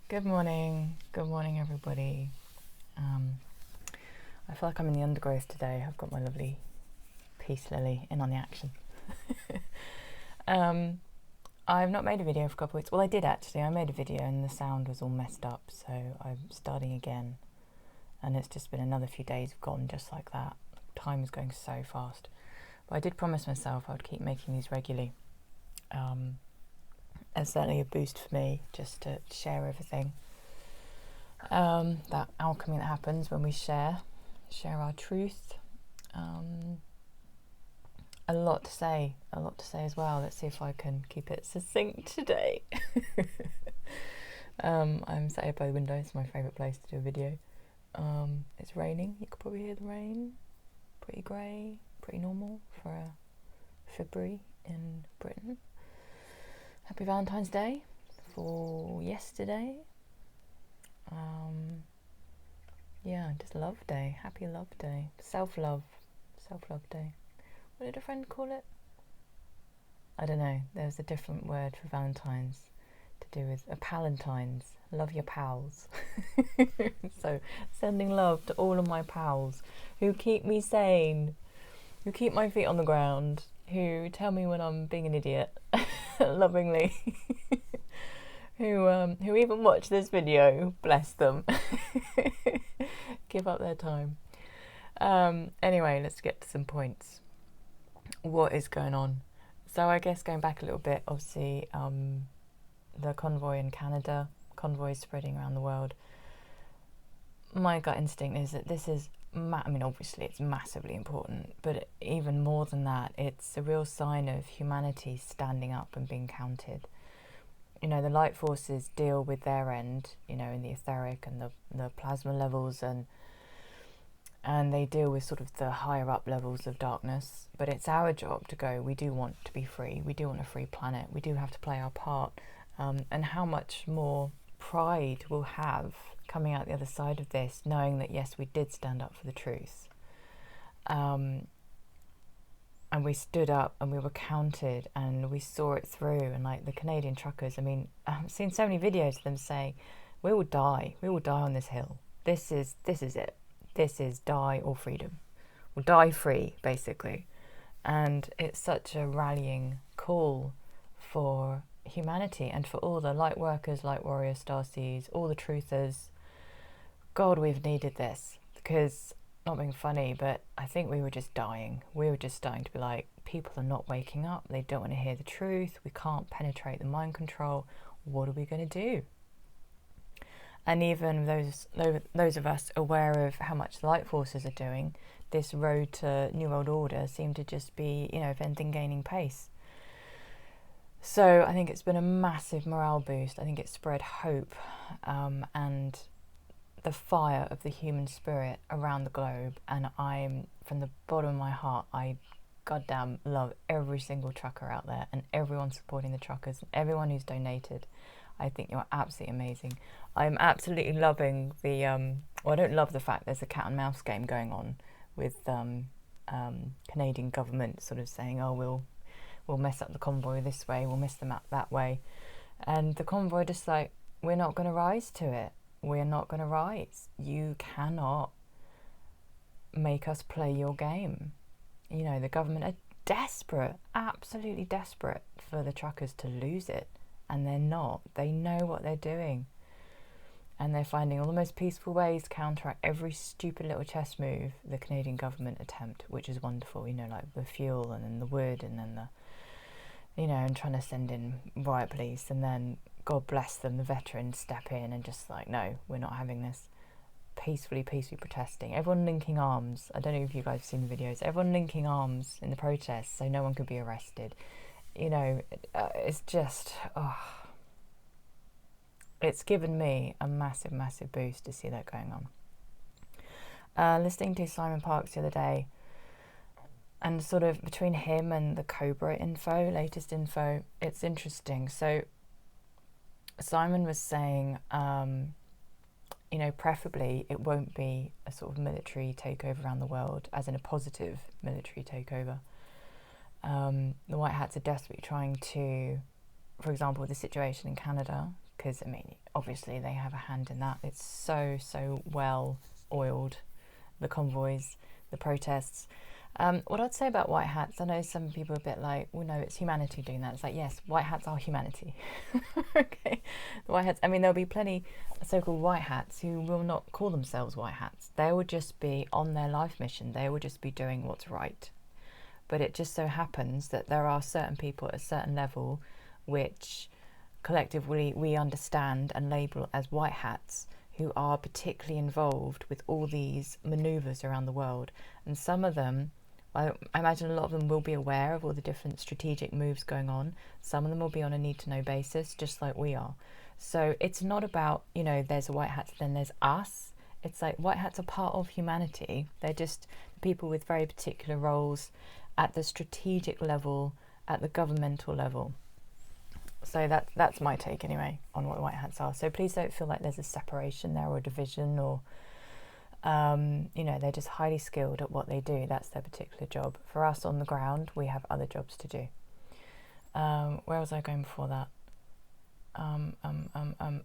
Good morning everybody. I feel like I'm in the undergrowth today. I've got my lovely peace lily in on the action. I've not made a video for a couple of weeks. Well, I did actually. I made a video and the sound was all messed up, so I'm starting again. And it's just been another few days have gone just like that. Time is going so fast. But I did promise myself I would keep making these regularly. It's certainly a boost for me just to share everything. That alchemy that happens when we share our truth. A lot to say as well. Let's see if I can keep it succinct today. I'm sat here by the window. It's my favourite place to do a video. It's raining. You could probably hear the rain. Pretty grey, pretty normal for a February in Britain. Happy Valentine's Day for yesterday. Just love day. Happy love day. Self-love day. What did a friend call it? I don't know. There's a different word for Valentine's to do with palantines. Love your pals. So sending love to all of my pals who keep me sane, who keep my feet on the ground, who tell me when I'm being an idiot lovingly. Who even watch this video, bless them. Give up their time. Anyway, let's get to some points. What is going on? So I guess going back a little bit, obviously the convoy in Canada, convoys spreading around the world. My gut instinct is that this is, obviously it's massively important, but even more than that, it's a real sign of humanity standing up and being counted. You know, the light forces deal with their end, you know, in the etheric and the plasma levels, and they deal with sort of the higher up levels of darkness. But it's our job to go, we do want to be free. We do want a free planet. We do have to play our part. And how much more pride we'll have coming out the other side of this, knowing that, yes, we did stand up for the truth. And we stood up and we were counted and we saw it through. And like the Canadian truckers, I've seen so many videos of them saying, we will die on this hill. This is it. This is die or freedom. We'll die free, basically. And it's such a rallying call for humanity and for all the light workers, light warriors, StarSeeds, all the truthers. God, we've needed this, because, not being funny, but I think we were just dying. We were just starting to be like, people are not waking up. They don't want to hear the truth. We can't penetrate the mind control. What are we going to do? And even those of us aware of how much the light forces are doing, this road to New World Order seemed to just be, if anything, gaining pace. So I think it's been a massive morale boost. I think it's spread hope and the fire of the human spirit around the globe. And I'm, from the bottom of my heart, I goddamn love every single trucker out there and everyone supporting the truckers and everyone who's donated. I think you're absolutely amazing. I'm absolutely loving the, I don't love the fact there's a cat and mouse game going on with Canadian government sort of saying, oh, we'll mess up the convoy this way, we'll mess them up that way. And the convoy just like, we're not going to rise to it. We're not going to rise. You cannot make us play your game. The government are desperate, absolutely desperate for the truckers to lose it. And they're not. They know what they're doing. And they're finding all the most peaceful ways to counteract every stupid little chess move the Canadian government attempt, which is wonderful, like the fuel and then the wood and then the, and trying to send in riot police. And then, God bless them, the veterans step in and just like, no, we're not having this. Peacefully protesting. Everyone linking arms. I don't know if you guys have seen the videos. Everyone linking arms in the protests so no one could be arrested. It's just, it's given me a massive, massive boost to see that going on. Listening to Simon Parkes the other day, and sort of between him and the Cobra latest info, it's interesting. So Simon was saying, preferably it won't be a sort of military takeover around the world, as in a positive military takeover. The White Hats are desperately trying to, for example, with the situation in Canada, because, I mean, obviously they have a hand in that. It's so well oiled, the convoys, the protests. What I'd say about white hats, I know some people are a bit like, well, no, it's humanity doing that. It's like, yes, white hats are humanity. Okay, the white hats, I mean, there'll be plenty of so-called white hats who will not call themselves white hats. They will just be on their life mission. They will just be doing what's right. But it just so happens that there are certain people at a certain level which collectively we understand and label as white hats, who are particularly involved with all these manoeuvres around the world. And some of them, I imagine a lot of them will be aware of all the different strategic moves going on. Some of them will be on a need-to-know basis, just like we are. So it's not about, you know, there's a white hat, then there's us. It's like white hats are part of humanity. They're just people with very particular roles at the strategic level, at the governmental level. So that's my take anyway on what white hats are. So please don't feel like there's a separation there or a division, or you know, they're just highly skilled at what they do. That's their particular job. For us on the ground, we have other jobs to do. Where was I going before that?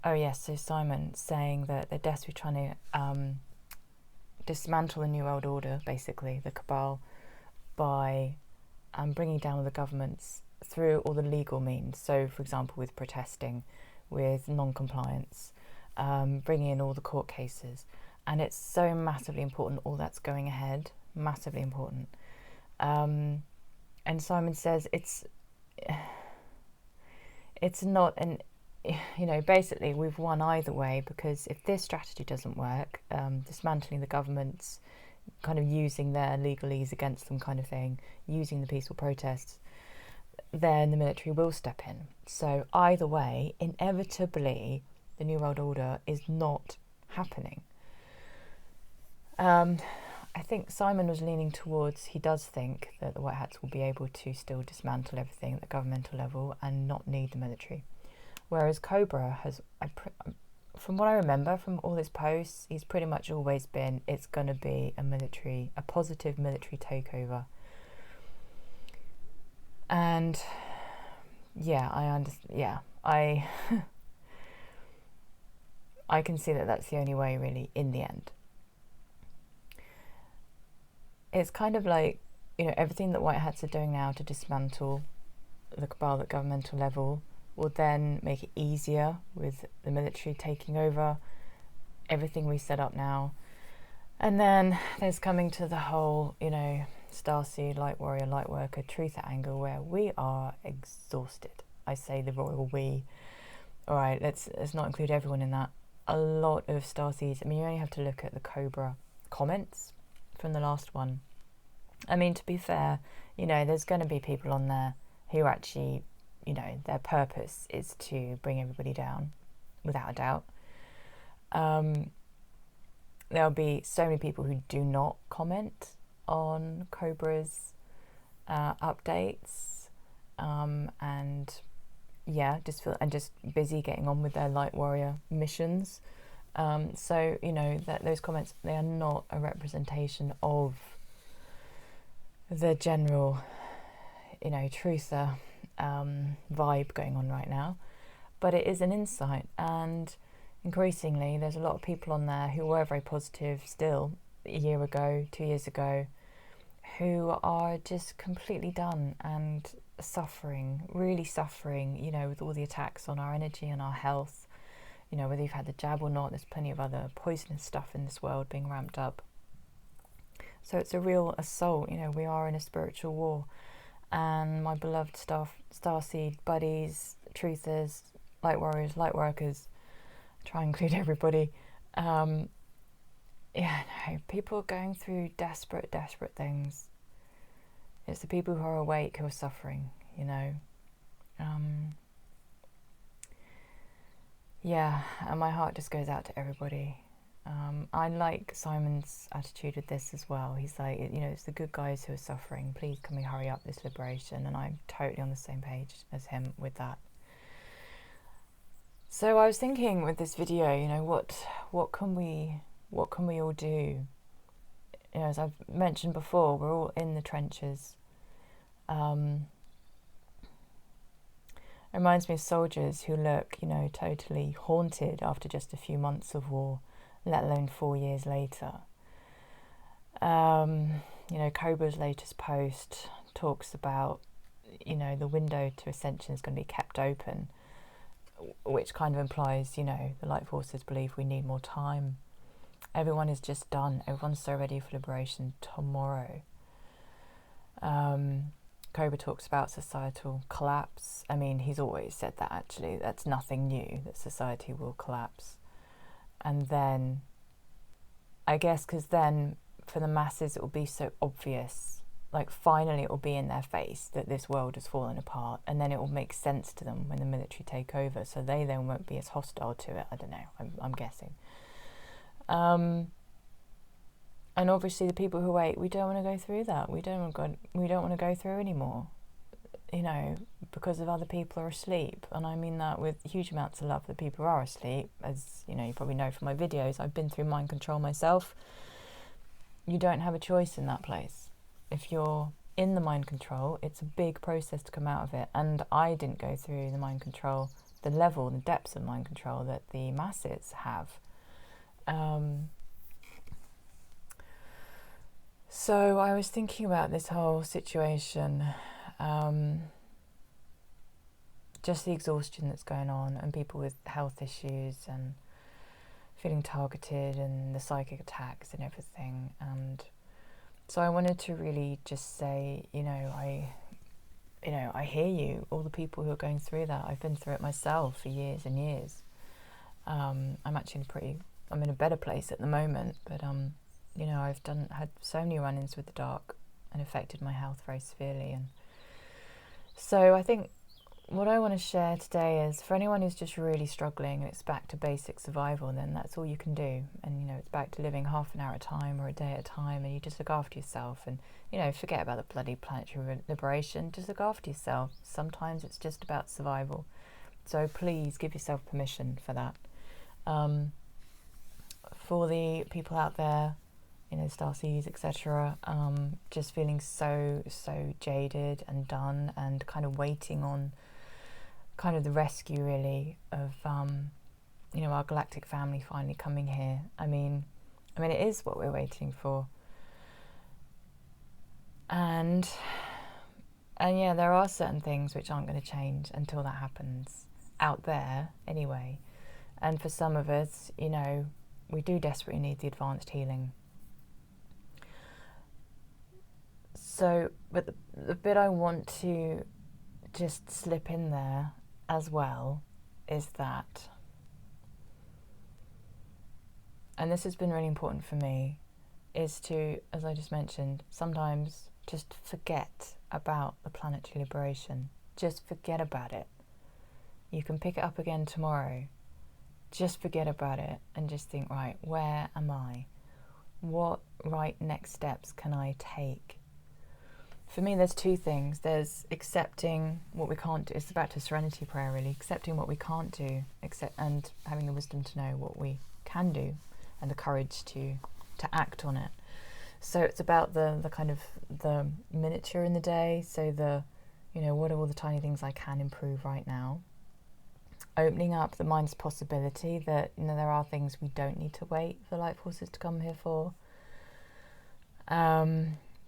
Oh yes, so Simon saying that they're desperately trying to dismantle the New World Order, basically, the cabal, by bringing down the governments through all the legal means. So, for example, with protesting, with non-compliance, bringing in all the court cases. And it's so massively important, all that's going ahead, massively important. And Simon says it's not an, you know, basically we've won either way, because if this strategy doesn't work, dismantling the governments, kind of using their legalese against them kind of thing, using the peaceful protests, then the military will step in. So either way, inevitably, the New World Order is not happening. I think Simon was leaning towards, he does think that the White Hats will be able to still dismantle everything at the governmental level and not need the military. Whereas Cobra has, from what I remember from all his posts, he's pretty much always been, it's going to be a positive military takeover. And yeah, I understand. Yeah, I can see that that's the only way, really, in the end. It's kind of like, you know, everything that White Hats are doing now to dismantle the cabal at governmental level will then make it easier with the military taking over everything we set up now. And then there's coming to the whole, you know, StarSeed, Light Warrior, Light Worker, Truther angle, where we are exhausted. I say the royal we. All right, let's not include everyone in that. A lot of StarSeeds. I mean, you only have to look at the Cobra comments from the last one. I mean, to be fair, you know, there's going to be people on there who actually, you know, their purpose is to bring everybody down, without a doubt. There'll be so many people who do not comment on Cobra's updates, and yeah, just busy getting on with their Light Warrior missions. So, you know, that those comments, they are not a representation of the general, you know, truther vibe going on right now, but it is an insight. And increasingly there's a lot of people on there who were very positive still a year ago, 2 years ago, who are just completely done and suffering, really suffering, you know, with all the attacks on our energy and our health. You know, whether you've had the jab or not, there's plenty of other poisonous stuff in this world being ramped up. So it's a real assault. You know, we are in a spiritual war. And my beloved Starseed buddies, truthers, light warriors, light workers, try and include everybody. Yeah, no, people are going through desperate things. It's the people who are awake who are suffering, you know. Yeah, and my heart just goes out to everybody. I like Simon's attitude with this as well. He's like, you know, it's the good guys who are suffering. Please can we hurry up this liberation? And I'm totally on the same page as him with that. So I was thinking with this video, you know, what can we all do? You know, as I've mentioned before, we're all in the trenches. It reminds me of soldiers who look, you know, totally haunted after just a few months of war, let alone 4 years later. You know, Cobra's latest post talks about, you know, the window to ascension is going to be kept open, which kind of implies, you know, the light forces believe we need more time. Everyone is just done. Everyone's so ready for liberation tomorrow. Cobra talks about societal collapse. I mean, he's always said that, actually. That's nothing new, that society will collapse. And then, I guess, because then for the masses it will be so obvious, like finally it will be in their face that this world has fallen apart, and then it will make sense to them when the military take over, so they then won't be as hostile to it. I don't know, I'm guessing. And obviously the people who wait, we don't want to go through that. We don't want to go through anymore, you know, because of other people are asleep. And I mean that with huge amounts of love that people are asleep. As you know, you probably know from my videos, I've been through mind control myself. You don't have a choice in that place. If you're in the mind control, it's a big process to come out of it. And I didn't go through the mind control, the level, the depths of mind control that the masses have. So I was thinking about this whole situation, just the exhaustion that's going on, and people with health issues and feeling targeted, and the psychic attacks and everything. And so I wanted to really just say, I hear you, all the people who are going through that. I've been through it myself for years and years. I'm actually I'm in a better place at the moment, but I've had so many run-ins with the dark and affected my health very severely. And so I think what I want to share today is, for anyone who's just really struggling and it's back to basic survival, then that's all you can do. And it's back to living half an hour at a time or a day at a time, and you just look after yourself, and forget about the bloody planetary liberation. Just look after yourself. Sometimes it's just about survival, so please give yourself permission for that. For the people out there, StarSeeds, etc., just feeling so jaded and done, and kind of waiting on kind of the rescue, really, of our galactic family finally coming here. I mean it is what we're waiting for, and yeah, there are certain things which aren't going to change until that happens out there anyway. And for some of us, we do desperately need the advanced healing. So, but the bit I want to just slip in there as well is that, and this has been really important for me, is to, as I just mentioned, sometimes just forget about the planetary liberation. Just forget about it. You can pick it up again tomorrow. Just forget about it and just think, right, where am I? What right next steps can I take? For me, there's two things. There's accepting what we can't do. It's back to serenity prayer, really. Accepting what we can't do, and having the wisdom to know what we can do, and the courage to act on it. So it's about the kind of the miniature in the day. So what are all the tiny things I can improve right now? Opening up the mind's possibility that there are things we don't need to wait for light forces to come here for.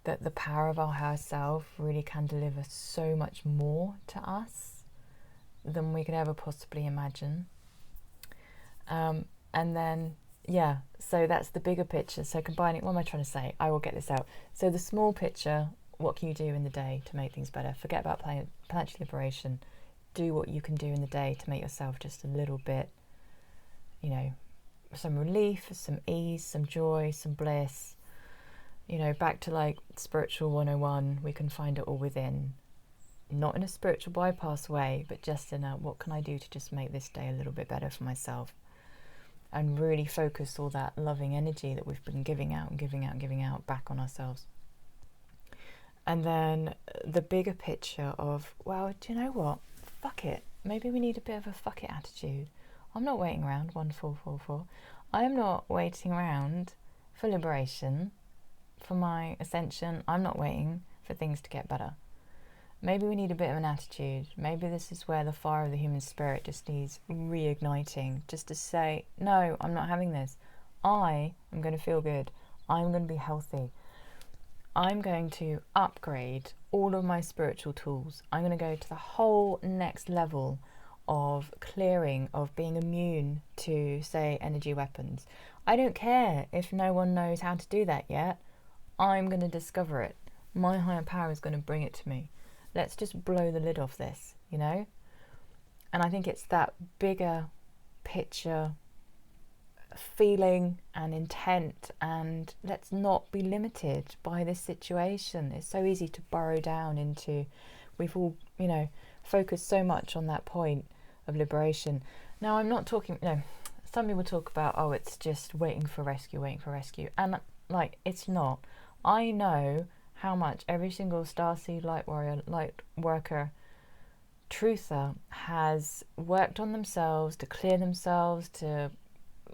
That the power of our higher self really can deliver so much more to us than we could ever possibly imagine. And then, so that's the bigger picture. So combining, what am I trying to say? I will get this out. So the small picture, what can you do in the day to make things better? Forget about planetary liberation. Do what you can do in the day to make yourself just a little bit, some relief, some ease, some joy, some bliss. Back to like spiritual 101, we can find it all within. Not in a spiritual bypass way, but just in a, what can I do to just make this day a little bit better for myself? And really focus all that loving energy that we've been giving out back on ourselves. And then the bigger picture of, well, do you know what? Fuck it. Maybe we need a bit of a fuck it attitude. I'm not waiting around, 1444. I am not waiting around for liberation, for my ascension. I'm not waiting for things to get better. Maybe we need a bit of an attitude. Maybe this is where the fire of the human spirit just needs reigniting, just to say, no, I'm not having this. I am going to feel good. I'm going to be healthy. I'm going to upgrade all of my spiritual tools. I'm going to go to the whole next level of clearing, of being immune to, say, energy weapons. I don't care if no one knows how to do that yet. I'm going to discover it. My higher power is going to bring it to me. Let's just blow the lid off this, you know? And I think it's that bigger picture feeling and intent, and let's not be limited by this situation. It's so easy to burrow down into, we've all, you know, focused so much on that point of liberation. Now, I'm not talking, you know, some people talk about, oh, it's just waiting for rescue, and like, it's not. I know how much every single starseed light warrior, light worker, truther has worked on themselves to clear themselves, to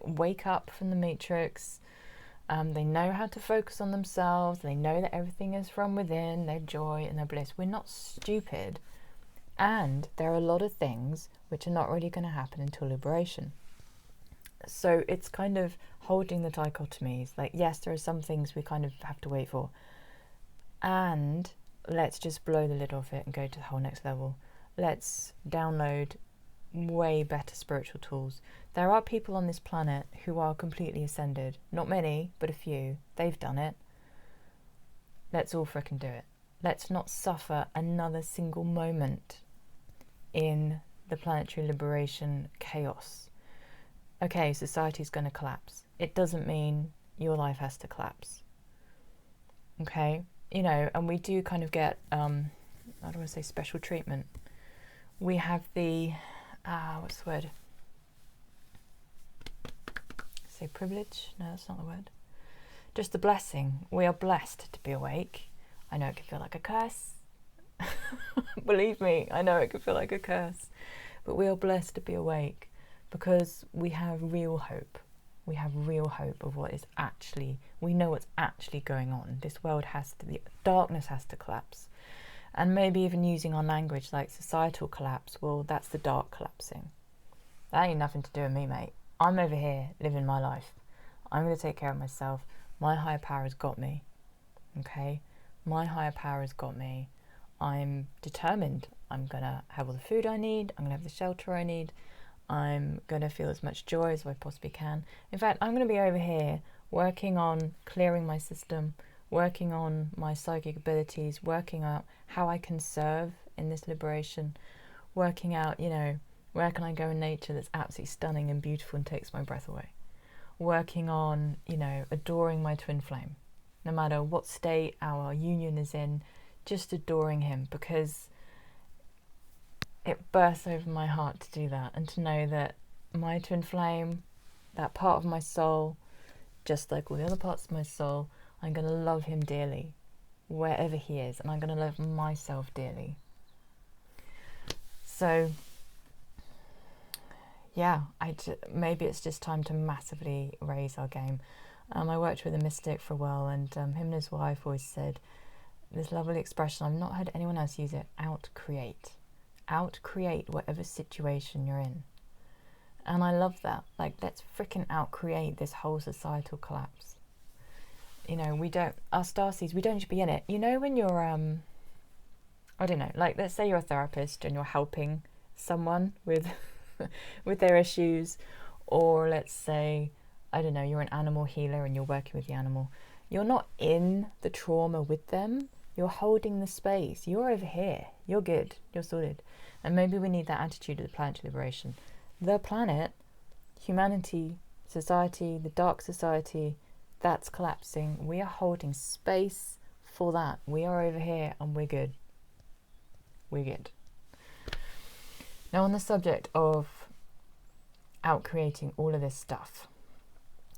wake up from the matrix. They know how to focus on themselves. They know that everything is from within, their joy and their bliss. We're not stupid. And there are a lot of things which are not really going to happen until liberation. So it's kind of holding the dichotomies. Like, yes, there are some things we kind of have to wait for. And let's just blow the lid off it and go to the whole next level. Let's download way better spiritual tools. There are people on this planet who are completely ascended. Not many, but a few. They've done it. Let's all frickin' do it. Let's not suffer another single moment in the planetary liberation chaos. Okay, society's going to collapse. It doesn't mean your life has to collapse. Okay? You know, and we do kind of get, I don't want to say special treatment. We have the, what's the word? Say privilege? No, that's not the word. Just the blessing. We are blessed to be awake. I know it can feel like a curse. Believe me, I know it can feel like a curse. But we are blessed to be awake because we have real hope. We have real hope of what is actually, we know what's actually going on. This world has to, the darkness has to collapse. And maybe even using our language like societal collapse, well, that's the dark collapsing. That ain't nothing to do with me, mate. I'm over here living my life. I'm going to take care of myself. My higher power has got me. Okay? My higher power has got me. I'm determined. I'm going to have all the food I need. I'm going to have the shelter I need. I'm going to feel as much joy as I possibly can. In fact, I'm going to be over here working on clearing my system, working on my psychic abilities, working out how I can serve in this liberation, working out, you know, where can I go in nature that's absolutely stunning and beautiful and takes my breath away. Working on, you know, adoring my twin flame, no matter what state our union is in, just adoring him, because it bursts over my heart to do that and to know that my twin flame, that part of my soul, just like all the other parts of my soul, I'm going to love him dearly wherever he is, and I'm going to love myself dearly. So yeah, maybe it's just time to massively raise our game. I worked with a mystic for a while, and him and his wife always said this lovely expression, I've not heard anyone else use it, out-create. Out-create whatever situation you're in. And I love that. Like, let's freaking out-create this whole societal collapse. You know, we don't, our starseeds, we don't need to be in it. You know when you're, I don't know, like let's say you're a therapist and you're helping someone with with their issues, or let's say, I don't know, you're an animal healer and you're working with the animal. You're not in the trauma with them. You're holding the space. You're over here. You're good. You're sorted. And maybe we need that attitude of the planetary liberation. The planet, humanity, society, the dark society, that's collapsing. We are holding space for that. We are over here and we're good. We're good. Now, on the subject of out-creating all of this stuff,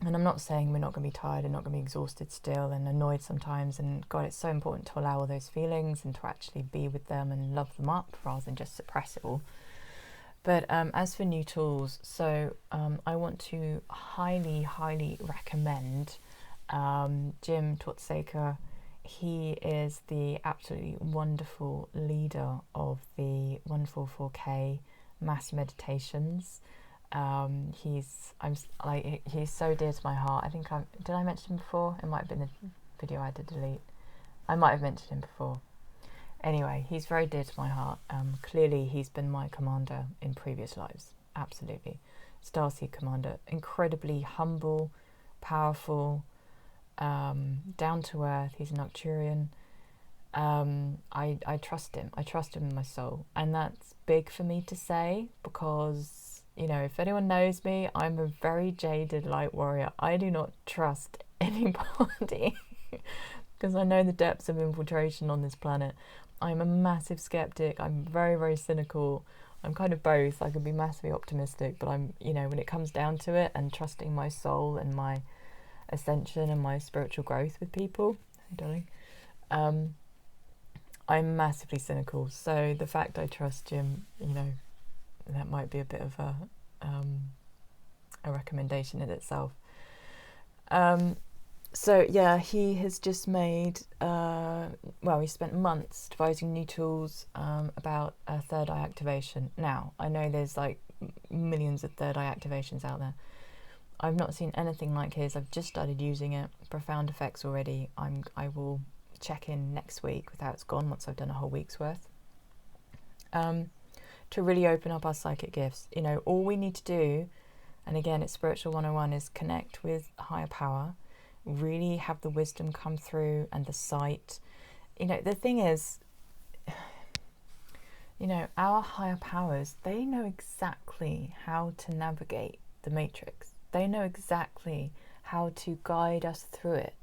and I'm not saying we're not going to be tired and not going to be exhausted still and annoyed sometimes, and God, it's so important to allow all those feelings and to actually be with them and love them up rather than just suppress it all. But as for new tools, so I want to highly recommend Jim Totsaker. he is the absolutely wonderful leader of the 144K mass meditations. He's so dear to my heart. I think did I mention him before? It might have been the video I had to delete. I might have mentioned him before. Anyway, he's very dear to my heart. Clearly, he's been my commander in previous lives. Absolutely. StarSeed commander. Incredibly humble, powerful, down to earth. He's an Arcturian. I trust him. I trust him in my soul. And that's big for me to say because, you know, if anyone knows me, I'm a very jaded light warrior. I do not trust anybody because I know the depths of infiltration on this planet. I'm a massive skeptic. I'm very, very cynical. I'm kind of both. I can be massively optimistic, but I'm, you know, when it comes down to it and trusting my soul and my ascension and my spiritual growth with people, hey darling, I'm massively cynical. So the fact I trust Jim, you know, that might be a bit of a recommendation in itself. So yeah, he has just made, he spent months devising new tools about third eye activation. Now, I know there's like millions of third eye activations out there. I've not seen anything like his. I've just started using it. Profound effects already. I will check in next week with how it's gone once I've done a whole week's worth. To really open up our psychic gifts. You know, all we need to do, and again, it's Spiritual 101, is connect with higher power. Really have the wisdom come through and the sight. You know, the thing is, you know, our higher powers, they know exactly how to navigate the matrix. They know exactly how to guide us through it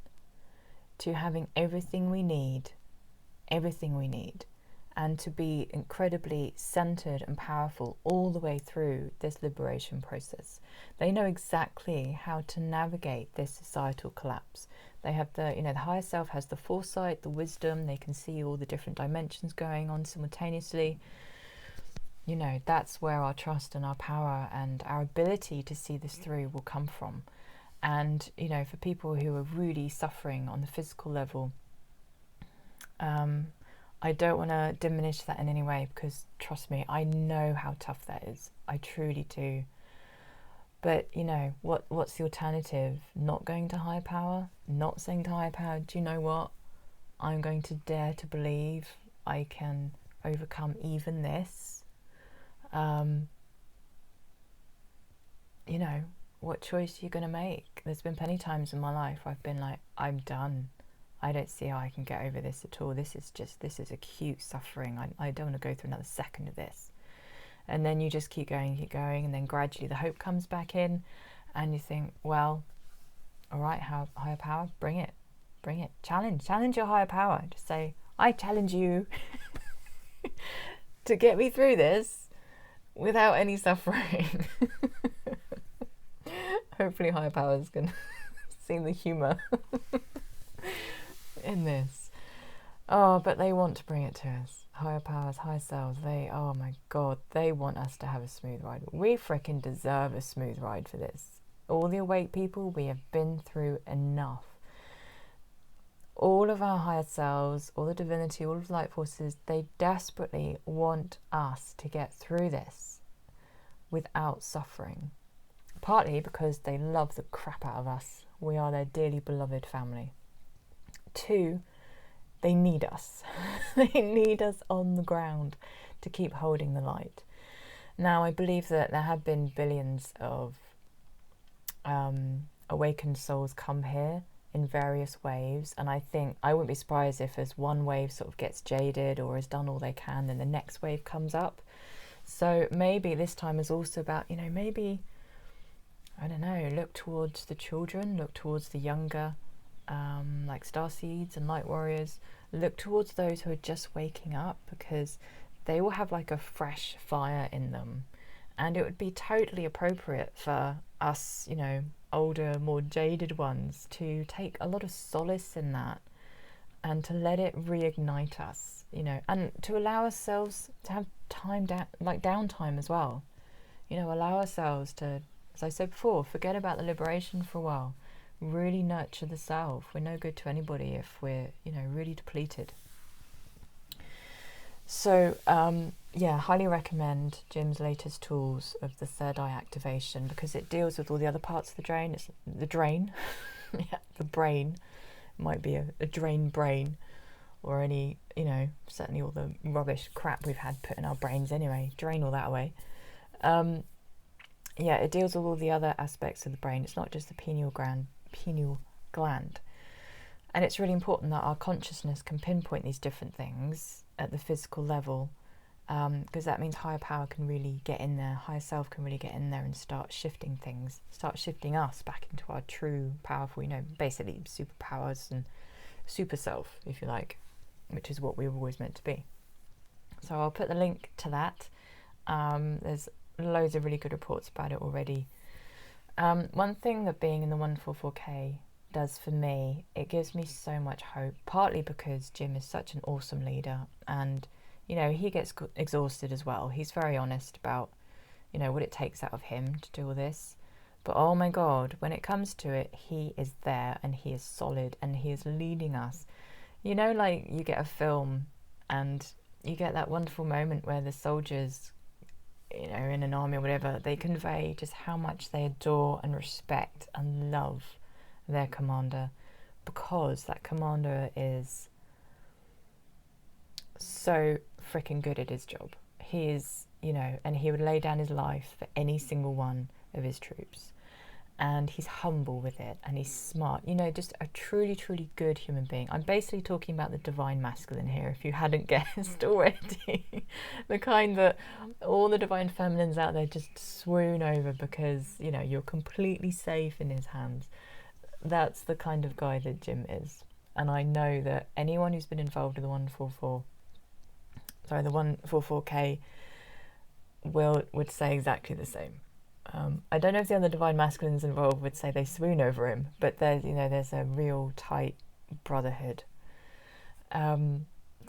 to having everything we need, and to be incredibly centered and powerful all the way through this liberation process. They know exactly how to navigate this societal collapse. They have the higher self has the foresight, the wisdom. They can see all the different dimensions going on simultaneously. You know, that's where our trust and our power and our ability to see this through will come from. And, you know, for people who are really suffering on the physical level, I don't want to diminish that in any way because, trust me, I know how tough that is. I truly do. But, you know, what's the alternative? Not going to higher power? Not saying to higher power, do you know what? I'm going to dare to believe I can overcome even this. You know, what choice are you going to make? There's been plenty of times in my life I've been like, I'm done. I don't see how I can get over this at all. This is acute suffering. I don't want to go through another second of this. And then you just keep going, and then gradually the hope comes back in, and you think, well, all right, higher power, bring it. Challenge your higher power. Just say, I challenge you to get me through this without any suffering. Hopefully higher powers can see the humour in this. Oh, but they want to bring it to us. Higher powers, higher selves, oh my God, they want us to have a smooth ride. We frickin' deserve a smooth ride for this. All the awake people, we have been through enough. All of our higher selves, all the divinity, all of the light forces, they desperately want us to get through this without suffering. Partly because they love the crap out of us. We are their dearly beloved family. 2, they need us. They need us on the ground to keep holding the light. Now, I believe that there have been billions of awakened souls come here in various waves, and I think I wouldn't be surprised if as one wave sort of gets jaded or has done all they can, then the next wave comes up. So maybe this time is also about, you know, maybe, I don't know, look towards the children, look towards the younger, like StarSeeds and Light Warriors. Look towards those who are just waking up, because they will have like a fresh fire in them, and it would be totally appropriate for us, you know, older, more jaded ones to take a lot of solace in that and to let it reignite us, you know, and to allow ourselves to have time downtime as well. You know, allow ourselves to, as I said before, forget about the liberation for a while. really nurture the self. We're no good to anybody if we're, really depleted. So, highly recommend Jim's latest tools of the third eye activation, because it deals with all the other parts of the drain. It's the drain, the brain. It might be a drain brain, or any, certainly all the rubbish crap we've had put in our brains anyway. Drain all that away. It deals with all the other aspects of the brain. It's not just the pineal gland. And it's really important that our consciousness can pinpoint these different things at the physical level, because that means higher power can really get in there, higher self can really get in there and start shifting things, start shifting us back into our true, powerful, basically superpowers and super self, if you like, which is what we were always meant to be. So I'll put the link to that. There's loads of really good reports about it already. One thing that being in the 144K does for me, it gives me so much hope, partly because Jim is such an awesome leader, and he gets exhausted as well. He's very honest about what it takes out of him to do all this, but oh my god, when it comes to it, he is there and he is solid and he is leading us. Like you get a film and you get that wonderful moment where the soldiers, in an army or whatever, they convey just how much they adore and respect and love their commander, because that commander is so freaking good at his job. He is, and he would lay down his life for any single one of his troops, and he's humble with it, and he's smart, just a truly, truly good human being. I'm basically talking about the divine masculine here, if you hadn't guessed already. The kind that all the divine feminines out there just swoon over because, you're completely safe in his hands. That's the kind of guy that Jim is. And I know that anyone who's been involved with the 144K would say exactly the same. I don't know if the other divine masculines involved would say they swoon over him, but there's a real tight brotherhood. So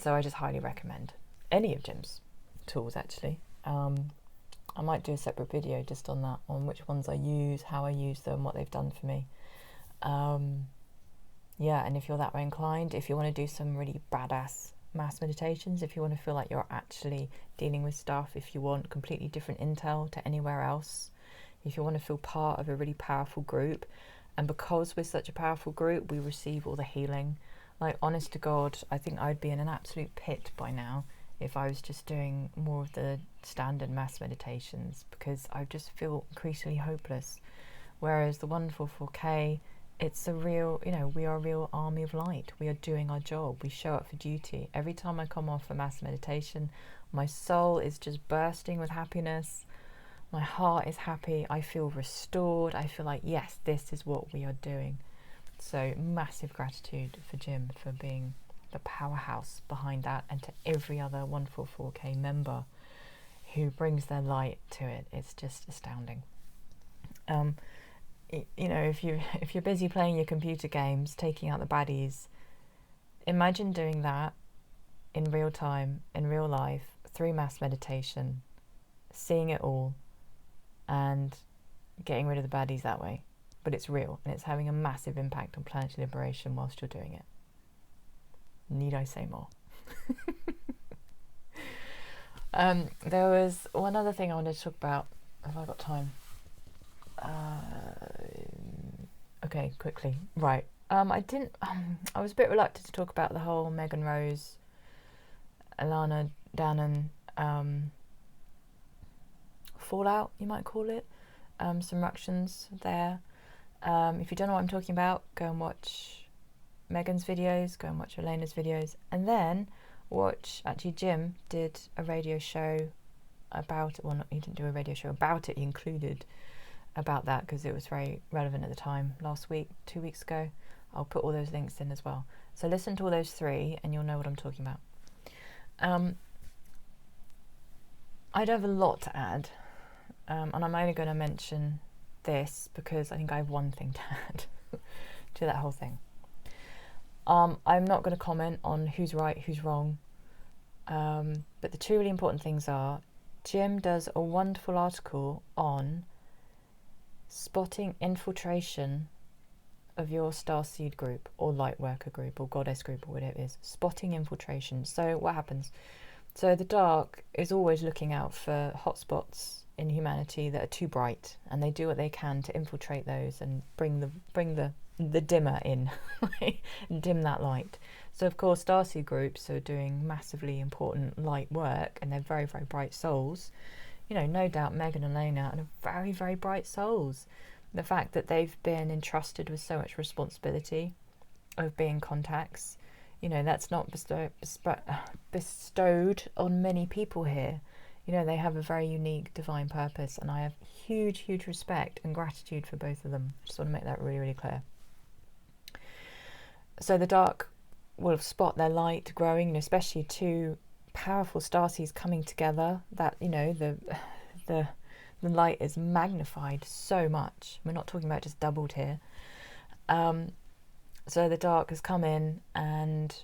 I just highly recommend any of Jim's tools, actually. I might do a separate video just on that, on which ones I use, how I use them, what they've done for me. And if you're that way inclined, if you want to do some really badass mass meditations, if you want to feel like you're actually dealing with stuff, if you want completely different intel to anywhere else, if you want to feel part of a really powerful group, and because we're such a powerful group, we receive all the healing. Like, honest to God, I think I'd be in an absolute pit by now if I was just doing more of the standard mass meditations, because I just feel increasingly hopeless. Whereas the 144K, it's a real, we are a real army of light. We are doing our job. We show up for duty. Every time I come off a mass meditation, my soul is just bursting with happiness. My heart is happy. I feel restored. I feel like, yes, this is what we are doing. So massive gratitude for Jim for being the powerhouse behind that, and to every other 144K member who brings their light to it. It's just astounding. If you're busy playing your computer games, taking out the baddies, imagine doing that in real time, in real life, through mass meditation, seeing it all, and getting rid of the baddies that way. But it's real, and it's having a massive impact on planetary liberation whilst you're doing it. Need I say more? There was one other thing I wanted to talk about. Have I got time? Okay, quickly. Right. I was a bit reluctant to talk about the whole Megan Rose, Alana, Danaan fallout, you might call it. Some ructions there. If you don't know what I'm talking about, go and watch Megan's videos, go and watch Elena's videos, and then watch, actually Jim did a radio show about it. Well, he didn't do a radio show about it, he included about that because it was very relevant at the time, last week, 2 weeks ago. I'll put all those links in as well. So listen to all those three and you'll know what I'm talking about. I don't have a lot to add, and I'm only going to mention this because I think I have one thing to add to that whole thing. I'm not going to comment on who's right, who's wrong, but the two really important things are, Jim does a wonderful article on spotting infiltration of your starseed group or light worker group or goddess group or whatever it is, spotting infiltration. So what happens? So the dark is always looking out for hotspots in humanity that are too bright, and they do what they can to infiltrate those and bring the dimmer in, and dim that light. So of course starseed groups are doing massively important light work, and they're very, very bright souls. You know, no doubt Megan and Lena are very, very bright souls. The fact that they've been entrusted with so much responsibility of being contacts, you know, that's not bestowed on many people here. You know, they have a very unique divine purpose, and I have huge, huge respect and gratitude for both of them. I just want to make that really, really clear. So the dark will spot their light growing, and especially two powerful starseeds coming together, that, you know, the light is magnified so much. We're not talking about just doubled here. So the dark has come in, and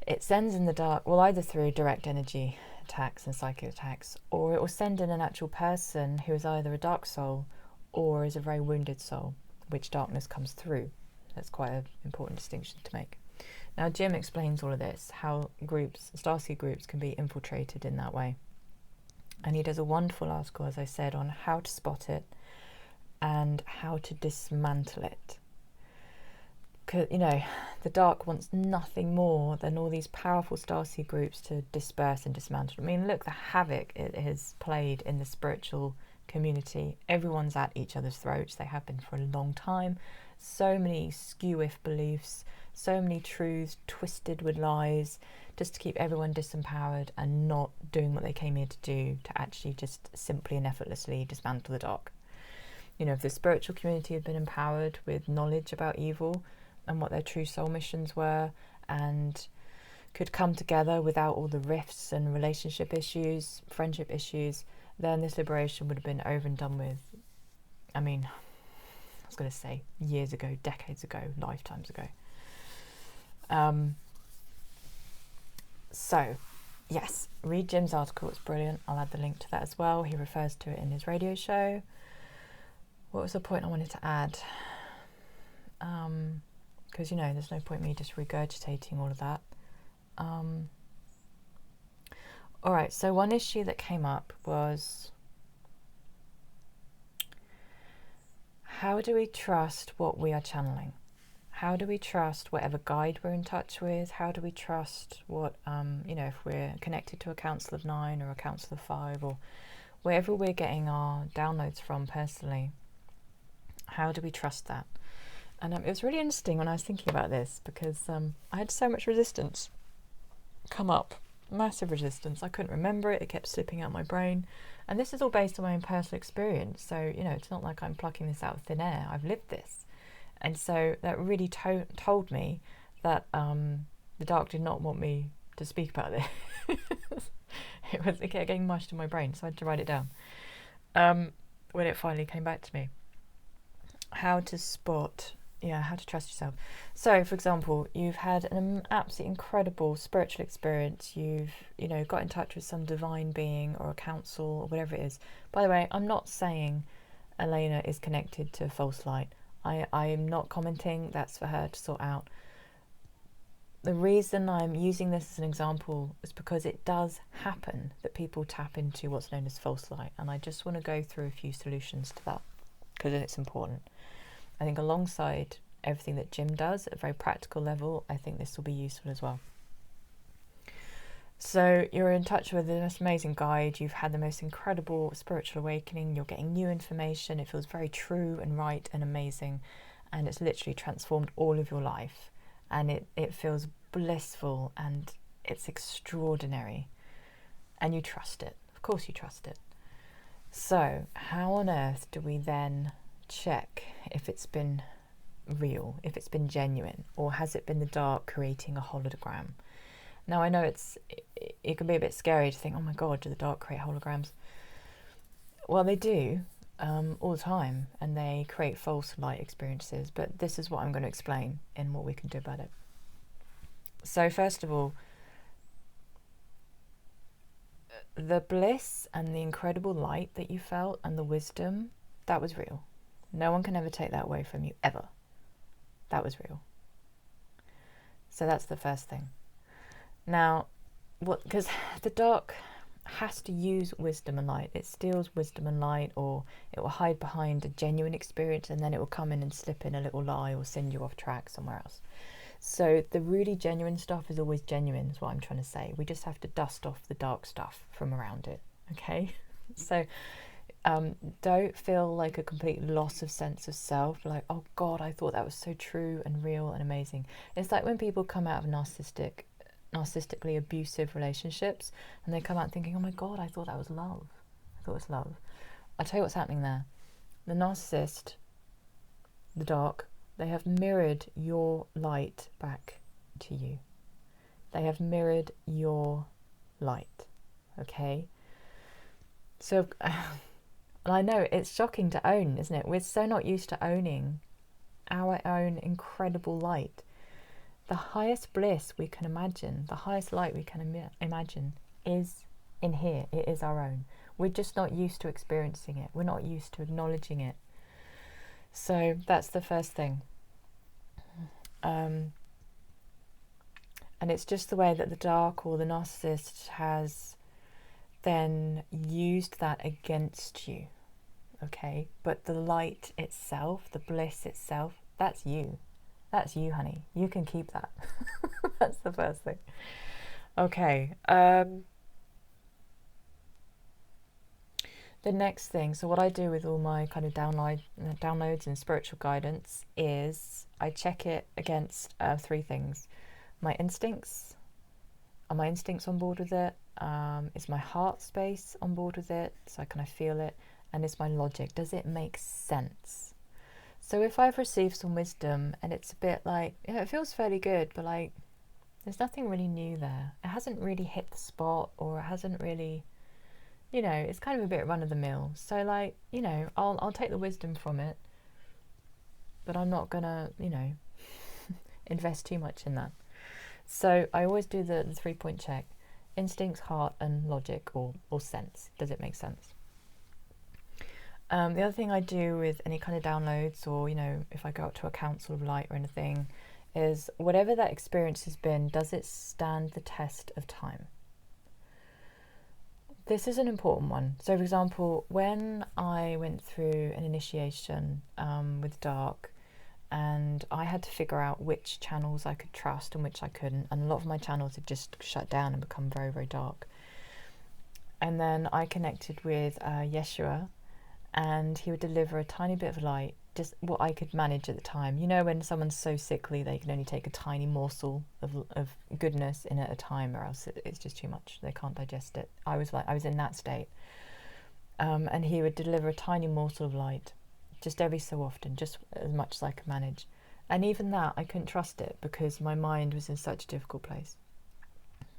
it sends in the dark, well, either through direct energy attacks and psychic attacks, or it will send in an actual person who is either a dark soul or is a very wounded soul, which darkness comes through. That's quite an important distinction to make. Now, Jim explains all of this, how groups, starseed groups, can be infiltrated in that way. And he does a wonderful article, as I said, on how to spot it and how to dismantle it. Because, you know, the dark wants nothing more than all these powerful starseed groups to disperse and dismantle. I mean, look, the havoc it has played in the spiritual community. Everyone's at each other's throats. They have been for a long time. So many skew-if beliefs, so many truths twisted with lies, just to keep everyone disempowered and not doing what they came here to do, to actually just simply and effortlessly dismantle the dark. You know, if the spiritual community had been empowered with knowledge about evil and what their true soul missions were, and could come together without all the rifts and relationship issues, friendship issues, then this liberation would have been over and done with. I mean, I was going to say years ago, decades ago, lifetimes ago. So, yes, read Jim's article, it's brilliant. I'll add the link to that as well. He refers to it in his radio show. What was the point I wanted to add? Because, you know, there's no point me just regurgitating all of that. Alright, so one issue that came up was, how do we trust what we are channeling? How do we trust whatever guide we're in touch with? How do we trust what, you know, if we're connected to a Council of 9 or a Council of 5 or wherever we're getting our downloads from personally, how do we trust that? And it was really interesting when I was thinking about this, because I had so much resistance come up, massive resistance. I couldn't remember it. It kept slipping out my brain. And this is all based on my own personal experience. So, you know, it's not like I'm plucking this out of thin air. I've lived this. And so that really told me that the dark did not want me to speak about this. It kept getting mushed in my brain, so I had to write it down. When it finally came back to me. How to spot, how to trust yourself. So, for example, you've had an absolutely incredible spiritual experience. You've, got in touch with some divine being or a council or whatever it is. By the way, I'm not saying Elena is connected to false light. I am not commenting. That's for her to sort out. The reason I'm using this as an example is because it does happen that people tap into what's known as false light. And I just want to go through a few solutions to that because it's important. I think alongside everything that Jim does at a very practical level, I think this will be useful as well. So you're in touch with the most amazing guide. You've had the most incredible spiritual awakening. You're getting new information. It feels very true and right and amazing. And it's literally transformed all of your life. And it feels blissful and it's extraordinary. And you trust it. Of course you trust it. So how on earth do we then check if it's been real, if it's been genuine, or has it been the dark creating a hologram? Now I know it can be a bit scary to think, oh my God, do the dark create holograms? Well, they do all the time, and they create false light experiences, but this is what I'm going to explain and what we can do about it. So first of all, the bliss and the incredible light that you felt and the wisdom, that was real. No one can ever take that away from you, ever. That was real. So that's the first thing. Now, because the dark has to use wisdom and light. It steals wisdom and light, or it will hide behind a genuine experience, and then it will come in and slip in a little lie or send you off track somewhere else. So the really genuine stuff is always genuine, is what I'm trying to say. We just have to dust off the dark stuff from around it, okay? So don't feel like a complete loss of sense of self, like, oh God, I thought that was so true and real and amazing. It's like when people come out of narcissistically abusive relationships and they come out thinking, oh my God, I thought that was love. I thought it was love. I'll tell you what's happening there. The narcissist, the dark, they have mirrored your light back to you. They have mirrored your light, okay? So, and I know it's shocking to own, isn't it? We're so not used to owning our own incredible light. The highest bliss we can imagine, the highest light we can imagine is in here. It is our own. We're just not used to experiencing it. We're not used to acknowledging it. So that's the first thing. And it's just the way that the dark or the narcissist has then used that against you, okay? But the light itself, the bliss itself, that's you. That's you, honey. You can keep that. That's the first thing. Okay. The next thing, so what I do with all my kind of downloads and spiritual guidance is I check it against 3 things. My instincts. Are my instincts on board with it? Is my heart space on board with it? So can I feel it? And is my logic? Does it make sense? So if I've received some wisdom and it's a bit like, you know, it feels fairly good, but like there's nothing really new there. It hasn't really hit the spot, or it hasn't really, you know, it's kind of a bit run of the mill. So like, you know, I'll take the wisdom from it, but I'm not gonna, you know, invest too much in that. So I always do the 3-point check: instincts, heart, and logic, or sense. Does it make sense? The other thing I do with any kind of downloads, or, you know, if I go up to a council of light or anything, is whatever that experience has been, does it stand the test of time? This is an important one. So, for example, when I went through an initiation with dark, and I had to figure out which channels I could trust and which I couldn't, and a lot of my channels had just shut down and become very, very dark. And then I connected with Yeshua, and he would deliver a tiny bit of light, just what I could manage at the time. You know, when someone's so sickly they can only take a tiny morsel of goodness in at a time, or else it's just too much. They can't digest it. I was in that state. And he would deliver a tiny morsel of light, just every so often, just as much as I could manage. And even that, I couldn't trust it because my mind was in such a difficult place.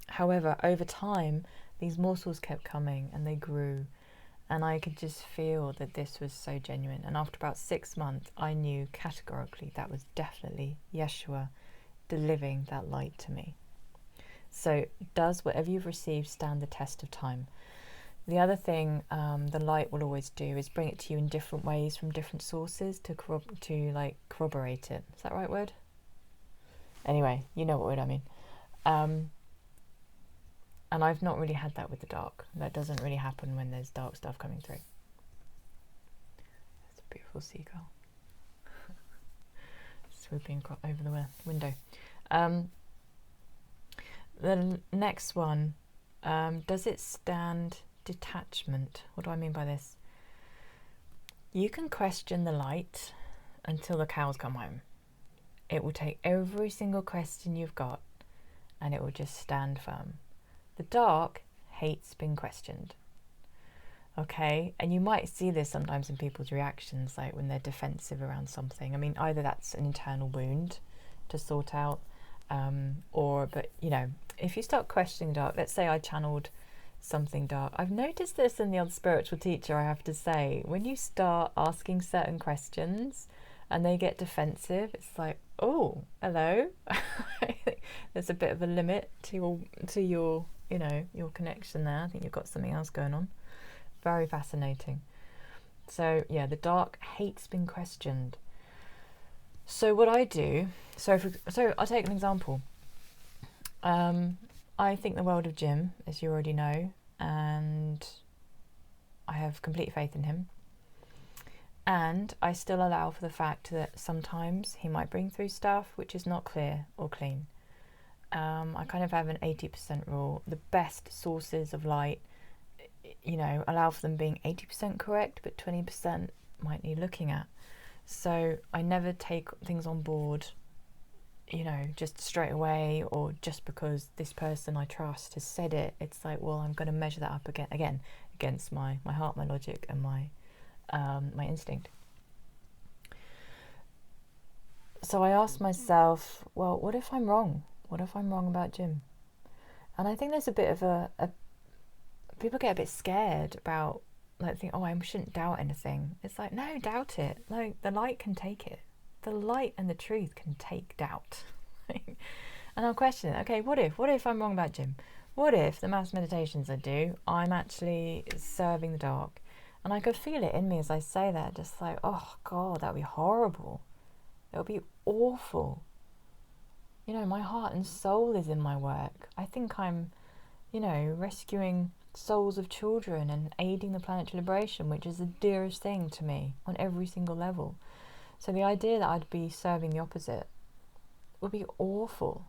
However, over time, these morsels kept coming and they grew. And I could just feel that this was so genuine. And after about 6 months, I knew categorically that was definitely Yeshua delivering that light to me. So does whatever you've received stand the test of time? The other thing the light will always do is bring it to you in different ways from different sources to corroborate it. Is that the right word? Anyway, you know what word I mean. And I've not really had that with the dark. That doesn't really happen when there's dark stuff coming through. It's a beautiful seagull. Swooping over the window. The next one, does it stand detachment? What do I mean by this? You can question the light until the cows come home. It will take every single question you've got and it will just stand firm. The dark hates being questioned. Okay, and you might see this sometimes in people's reactions, like when they're defensive around something. I mean, either that's an internal wound to sort out, but you know, if you start questioning dark, let's say I channeled something dark. I've noticed this in the other spiritual teacher, I have to say. When you start asking certain questions and they get defensive, it's like, oh, hello. There's a bit of a limit to your you know, your connection there. I think you've got something else going on. Very fascinating. So yeah, the dark hates being questioned. So what I do, so I'll take an example. I think the world of Jim, as you already know, and I have complete faith in him. And I still allow for the fact that sometimes he might bring through stuff which is not clear or clean. I kind of have an 80% rule. The best sources of light, allow for them being 80% correct, but 20% might need looking at. So I never take things on board, just straight away, or just because this person I trust has said it. It's like, well, I'm going to measure that up again against my heart, my logic, and my instinct. So I asked myself, well, what if I'm wrong? What if I'm wrong about Jim? And I think there's a bit of people get a bit scared about, like, think, oh, I shouldn't doubt anything. It's like, no, doubt it. Like, the light can take it. The light and the truth can take doubt. And I'll question it. Okay, what if I'm wrong about Jim? What if the mass meditations I do, I'm actually serving the dark? And I could feel it in me as I say that, just like, oh God, that would be horrible. It would be awful. My heart and soul is in my work. I think I'm, rescuing souls of children and aiding the planetary liberation, which is the dearest thing to me on every single level. So the idea that I'd be serving the opposite would be awful.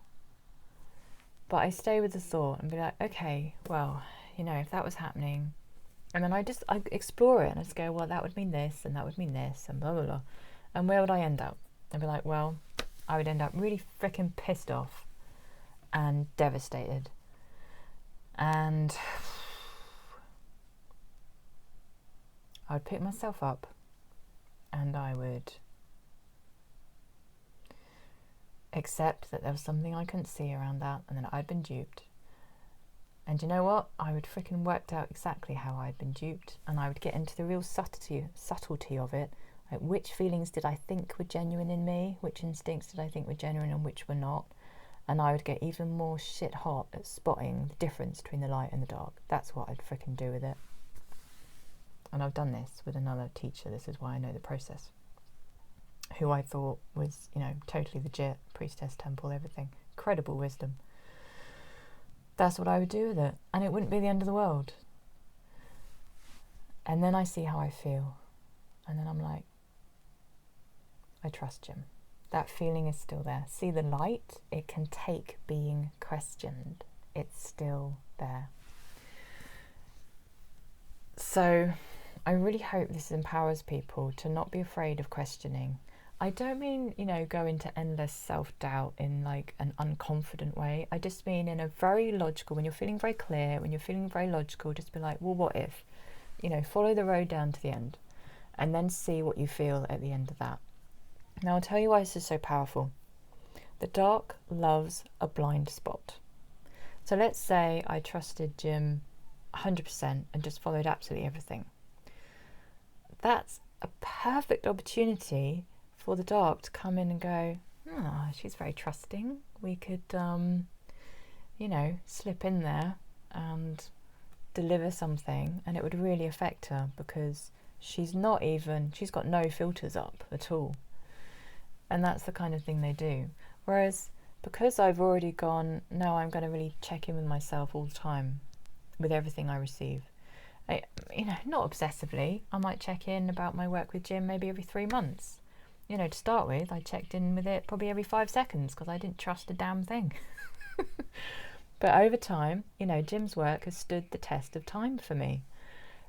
But I stay with the thought and be like, okay, well, if that was happening, and then I explore it and I just go, well, that would mean this and that would mean this and blah, blah, blah. And where would I end up? I'd be like, well, I would end up really freaking pissed off and devastated. And I would pick myself up and I would accept that there was something I couldn't see around that and that I'd been duped. And you know what? I would freaking worked out exactly how I'd been duped, and I would get into the real subtlety of it. Like, which feelings did I think were genuine in me? Which instincts did I think were genuine and which were not? And I would get even more shit hot at spotting the difference between the light and the dark. That's what I'd freaking do with it. And I've done this with another teacher. This is why I know the process. Who I thought was, totally legit, priestess, temple, everything. Incredible wisdom. That's what I would do with it. And it wouldn't be the end of the world. And then I see how I feel. And then I'm like, I trust Jim. That feeling is still there. See the light? It can take being questioned. It's still there. So I really hope this empowers people to not be afraid of questioning. I don't mean, go into endless self-doubt in like an unconfident way. I just mean in a very logical, when you're feeling very clear, when you're feeling very logical, just be like, well, what if? Follow the road down to the end and then see what you feel at the end of that. Now, I'll tell you why this is so powerful. The dark loves a blind spot. So let's say I trusted Jim 100% and just followed absolutely everything. That's a perfect opportunity for the dark to come in and go, she's very trusting. We could, slip in there and deliver something, and it would really affect her because she's got no filters up at all. And that's the kind of thing they do. Whereas because I've already gone, no, I'm going to really check in with myself all the time with everything I receive. Not obsessively. I might check in about my work with Jim maybe every 3 months. To start with, I checked in with it probably every 5 seconds because I didn't trust a damn thing. But over time, Jim's work has stood the test of time for me.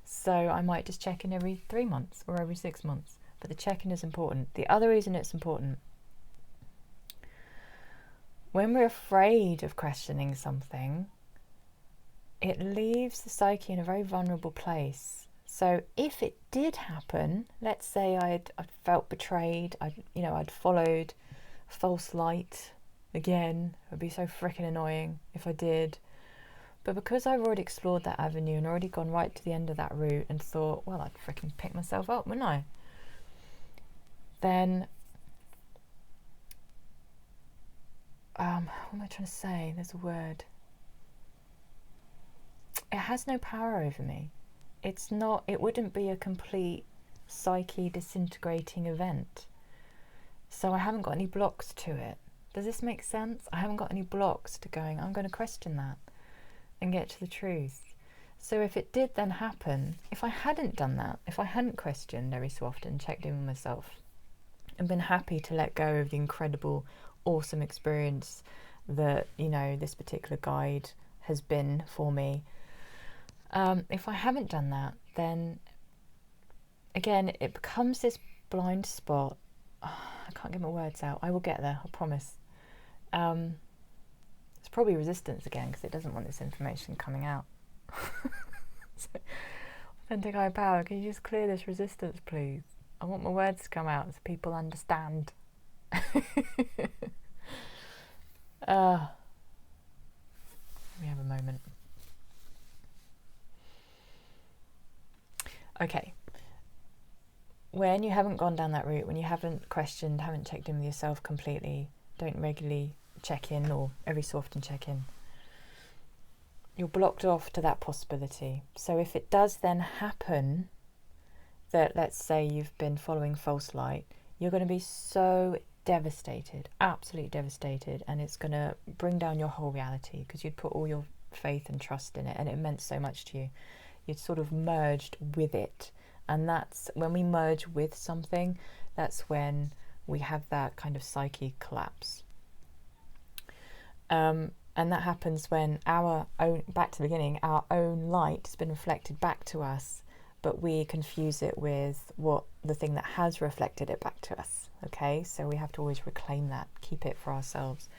So I might just check in every 3 months or every 6 months. But the check-in is important. The other reason it's important, when we're afraid of questioning something, it leaves the psyche in a very vulnerable place. So if it did happen, let's say I'd felt betrayed, I'd followed false light again. It would be so freaking annoying if I did. But because I've already explored that avenue and already gone right to the end of that route and thought, well, I'd freaking pick myself up, wouldn't I? Then, what am I trying to say? There's a word. It has no power over me. It wouldn't be a complete psyche disintegrating event. So I haven't got any blocks to it. Does this make sense? I haven't got any blocks to going, I'm going to question that and get to the truth. So if it did then happen, if I hadn't done that, if I hadn't questioned every so often, checked in with myself, and been happy to let go of the incredible, awesome experience that, you know, this particular guide has been for me, if I haven't done that, then again, it becomes this blind spot. I can't get my words out. I will get there, I promise. It's probably resistance again, because it doesn't want this information coming out. So, authentic higher power, can you just clear this resistance, please? I want my words to come out so people understand. Let me have a moment. Okay. When you haven't gone down that route, when you haven't questioned, haven't checked in with yourself completely, don't regularly check in or every so often check in, you're blocked off to that possibility. So if it does then happen that, let's say, you've been following false light, you're going to be so devastated, absolutely devastated, and it's going to bring down your whole reality, because you'd put all your faith and trust in it and it meant so much to you. You'd sort of merged with it. And that's when we merge with something, that's when we have that kind of psyche collapse. And that happens when our own, back to the beginning, our own light has been reflected back to us, but we confuse it with what the thing that has reflected it back to us. Okay, so we have to always reclaim that, keep it for ourselves.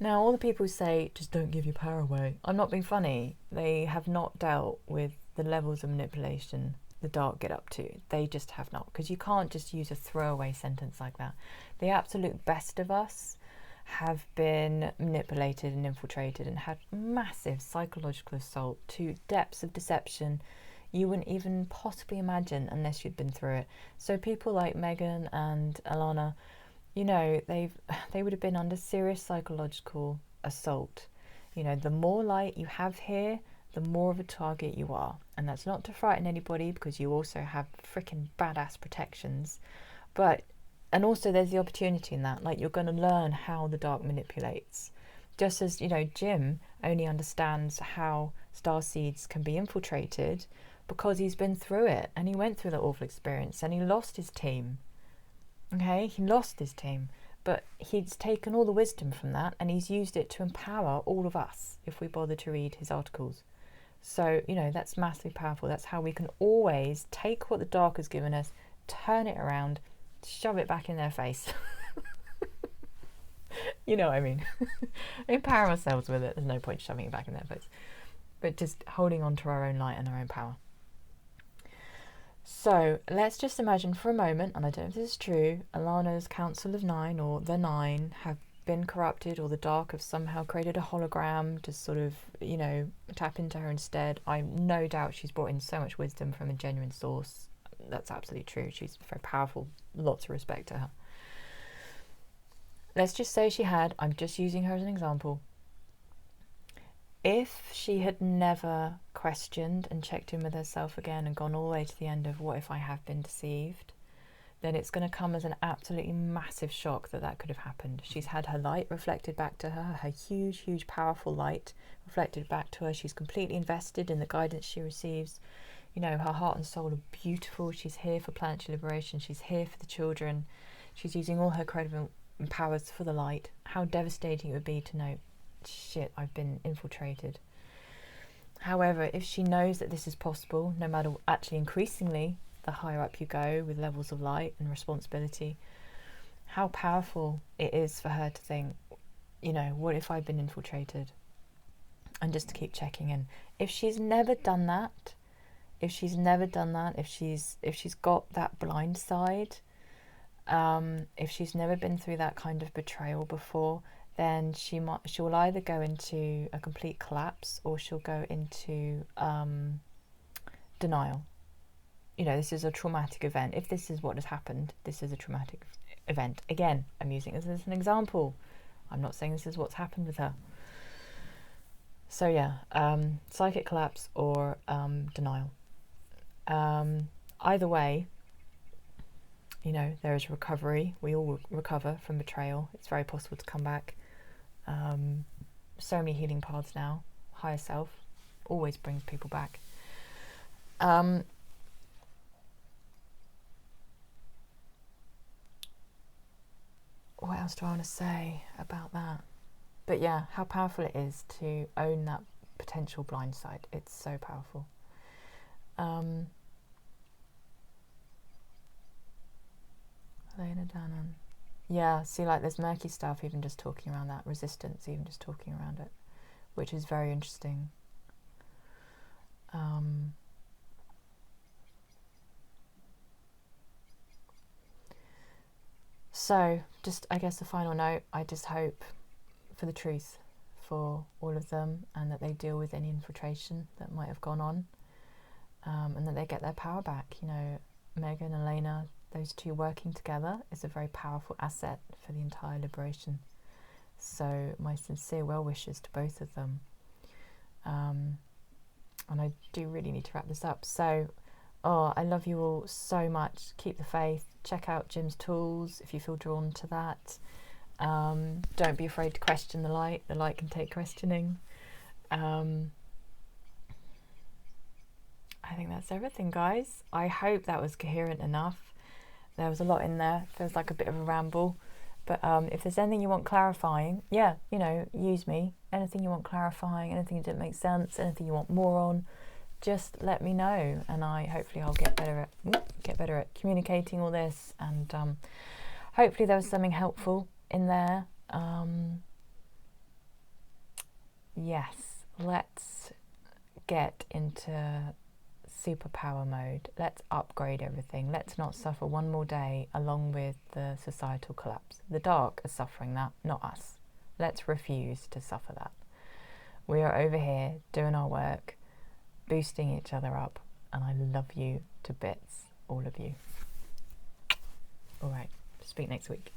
Now, all the people who say, just don't give your power away, I'm not being funny. They have not dealt with the levels of manipulation the dark get up to. They just have not, because you can't just use a throwaway sentence like that. The absolute best of us have been manipulated and infiltrated and had massive psychological assault to depths of deception you wouldn't even possibly imagine unless you'd been through it. So people like Megan and Alana, you know, they would have been under serious psychological assault. You know, the more light you have here, the more of a target you are. And that's not to frighten anybody, because you also have freaking badass protections. And also there's the opportunity in that, like, you're going to learn how the dark manipulates. Just as, you know, Jim only understands how StarSeeds can be infiltrated because he's been through it, and he went through that awful experience, and he lost his team. Okay, he lost his team, but he's taken all the wisdom from that and he's used it to empower all of us if we bother to read his articles. So, you know, that's massively powerful. That's how we can always take what the dark has given us, turn it around, shove it back in their face. You know what I mean? Empower ourselves with it. There's no point shoving it back in their face, but just holding on to our own light and our own power. So let's just imagine for a moment, and I don't know if this is true, Alana's Council of Nine, or the Nine, have been corrupted, or the dark have somehow created a hologram to sort of, you know, tap into her instead. I'm no doubt she's brought in so much wisdom from a genuine source. That's absolutely true. She's very powerful. Lots of respect to her. Let's just say she had, I'm just using her as an example. If she had never questioned and checked in with herself again and gone all the way to the end of what if I have been deceived, then it's going to come as an absolutely massive shock that that could have happened. She's had her light reflected back to her, her huge, huge, powerful light reflected back to her. She's completely invested in the guidance she receives. You know, her heart and soul are beautiful. She's here for planetary liberation. She's here for the children. She's using all her credible powers for the light. How devastating it would be to know, shit, I've been infiltrated. However, if she knows that this is possible, no matter, actually increasingly, the higher up you go with levels of light and responsibility, how powerful it is for her to think, you know, what if I've been infiltrated? And just to keep checking in. If she's never done that, if she's got that blind side, if she's never been through that kind of betrayal before, then she'll either go into a complete collapse or she'll go into denial. You know, this is a traumatic event. If this is what has happened, this is a traumatic event. Again, I'm using this as an example. I'm not saying this is what's happened with her. So yeah, psychic collapse or denial. Either way, you know, there is recovery. We all recover from betrayal. It's very possible to come back. So many healing paths now. Higher self always brings people back. What else do I want to say about that? But yeah, how powerful it is to own that potential blind side. It's so powerful. Elena Danaan. Yeah, see, like there's murky stuff even just talking around that, resistance even just talking around it, which is very interesting. So, just, I guess, a final note, I just hope for the truth for all of them, and that they deal with any infiltration that might have gone on, and that they get their power back. You know, Megan and Elena, those two working together is a very powerful asset for the entire liberation. So my sincere well wishes to both of them. And I do really need to wrap this up. So, I love you all so much. Keep the faith. Check out Jim's tools if you feel drawn to that. Don't be afraid to question the light. The light can take questioning. I think that's everything, guys. I hope that was coherent enough. There was a lot in there. Feels like a bit of a ramble. But if there's anything you want clarifying, yeah, you know, use me. Anything you want clarifying, anything that didn't make sense, anything you want more on, just let me know, and hopefully I'll get better at communicating all this, and hopefully there was something helpful in there. Yes, let's get into superpower mode. Let's upgrade everything. Let's not suffer one more day along with the societal collapse. The dark is suffering that, not us. Let's refuse to suffer that. We are over here doing our work, boosting each other up, and I love you to bits, all of you. All right, speak next week.